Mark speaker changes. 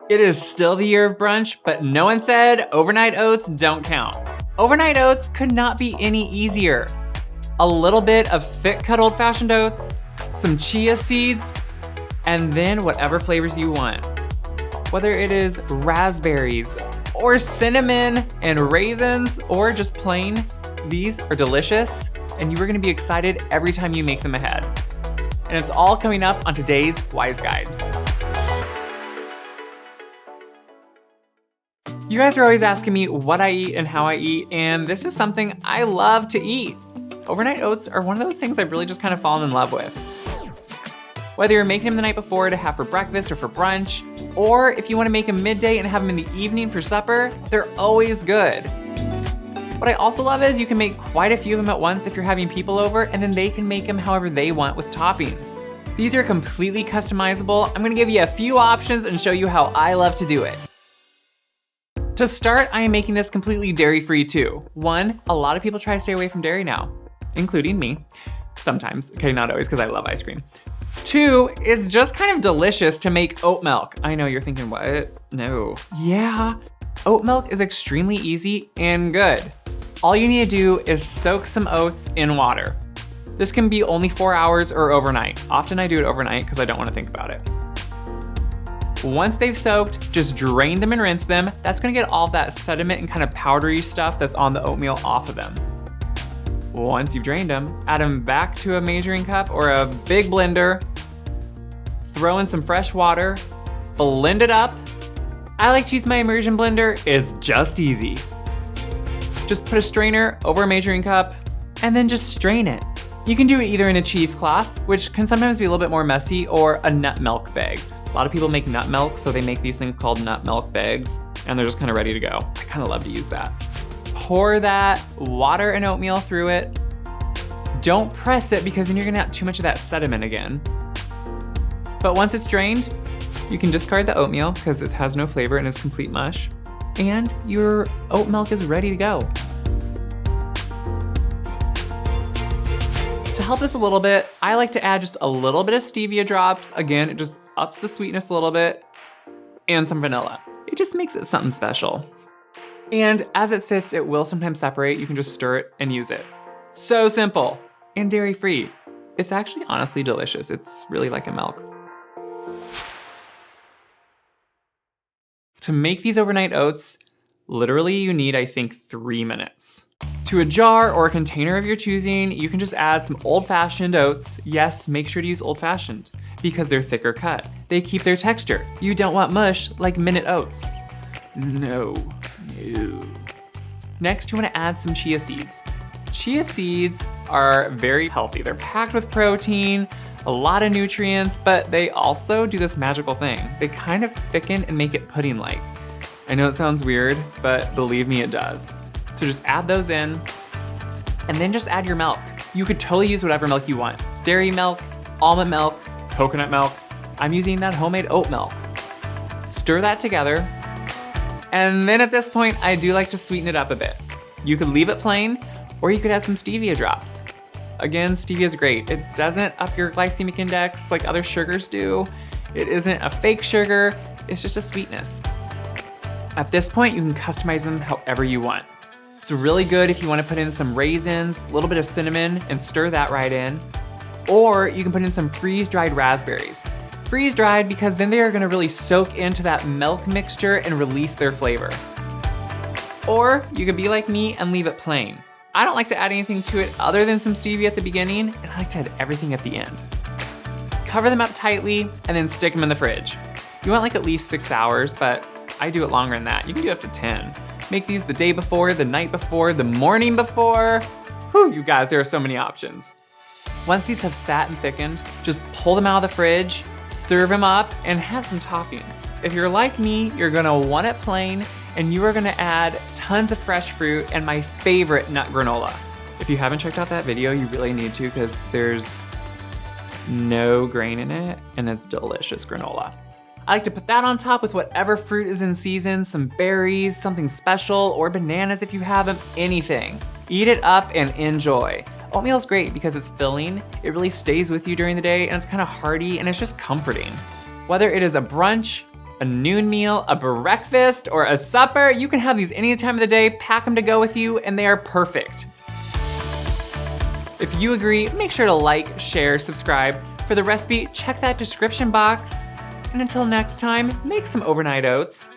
Speaker 1: It is still the year of brunch, but no one said overnight oats don't count. Overnight oats could not be any easier. A little bit of thick cut old-fashioned oats, some chia seeds, and then whatever flavors you want. Whether it is raspberries or cinnamon and raisins or just plain, these are delicious and you are gonna be excited every time you make them ahead. And it's all coming up on today's Wise Guide. You guys are always asking me what I eat and how I eat, and this is something I love to eat. Overnight oats are one of those things I've really just kind of fallen in love with. Whether you're making them the night before to have for breakfast or for brunch, or if you want to make them midday and have them in the evening for supper, they're always good. What I also love is you can make quite a few of them at once if you're having people over, and then they can make them however they want with toppings. These are completely customizable. I'm gonna give you a few options and show you how I love to do it. To start, I am making this completely dairy-free too. One, a lot of people try to stay away from dairy now, including me. Sometimes, okay, not always, because I love ice cream. Two, it's just kind of delicious to make oat milk. I know you're thinking, what? No. Yeah, oat milk is extremely easy and good. All you need to do is soak some oats in water. This can be only 4 hours or overnight. Often I do it overnight because I don't want to think about it. Once they've soaked, just drain them and rinse them. That's gonna get all that sediment and kind of powdery stuff that's on the oatmeal off of them. Once you've drained them, add them back to a measuring cup or a big blender, throw in some fresh water, blend it up. I like to use my immersion blender, it's just easy. Just put a strainer over a measuring cup and then just strain it. You can do it either in a cheesecloth, which can sometimes be a little bit more messy, or a nut milk bag. A lot of people make nut milk, so they make these things called nut milk bags, and they're just kind of ready to go. I kind of love to use that. Pour that water and oatmeal through it. Don't press it because then you're gonna have too much of that sediment again. But once it's drained, you can discard the oatmeal because it has no flavor and is complete mush, and your oat milk is ready to go. To help this a little bit, I like to add just a little bit of stevia drops. Again, it just ups the sweetness a little bit, and some vanilla. It just makes it something special. And as it sits, it will sometimes separate. You can just stir it and use it. So simple and dairy-free. It's actually honestly delicious. It's really like a milk. To make these overnight oats, literally you need, I think, 3 minutes. To a jar or a container of your choosing, you can just add some old-fashioned oats. Yes, make sure to use old-fashioned because they're thicker cut. They keep their texture. You don't want mush like minute oats. No. Next, you want to add some chia seeds. Chia seeds are very healthy. They're packed with protein, a lot of nutrients, but they also do this magical thing. They kind of thicken and make it pudding-like. I know it sounds weird, but believe me, it does. So just add those in, and then just add your milk. You could totally use whatever milk you want. Dairy milk, almond milk, coconut milk. I'm using that homemade oat milk. Stir that together, and then at this point, I do like to sweeten it up a bit. You could leave it plain, or you could add some stevia drops. Again, stevia is great. It doesn't up your glycemic index like other sugars do. It isn't a fake sugar, it's just a sweetness. At this point, you can customize them however you want. It's really good if you want to put in some raisins, a little bit of cinnamon, and stir that right in. Or you can put in some freeze-dried raspberries. Freeze-dried because then they are gonna really soak into that milk mixture and release their flavor. Or you could be like me and leave it plain. I don't like to add anything to it other than some stevia at the beginning, and I like to add everything at the end. Cover them up tightly and then stick them in the fridge. You want like at least 6 hours, but I do it longer than that. You can do up to 10. Make these the day before, the night before, the morning before. Whew, you guys, there are so many options. Once these have sat and thickened, just pull them out of the fridge, serve them up, and have some toppings. If you're like me, you're gonna want it plain, and you are gonna add tons of fresh fruit and my favorite nut granola. If you haven't checked out that video, you really need to because there's no grain in it, and it's delicious granola. I like to put that on top with whatever fruit is in season, some berries, something special, or bananas if you have them, anything. Eat it up and enjoy. Oatmeal is great because it's filling, it really stays with you during the day, and it's kind of hearty, and it's just comforting. Whether it is a brunch a noon meal, a breakfast, or a supper. You can have these any time of the day, pack them to go with you, and they are perfect. If you agree, make sure to like, share, subscribe. For the recipe, check that description box. And until next time, make some overnight oats.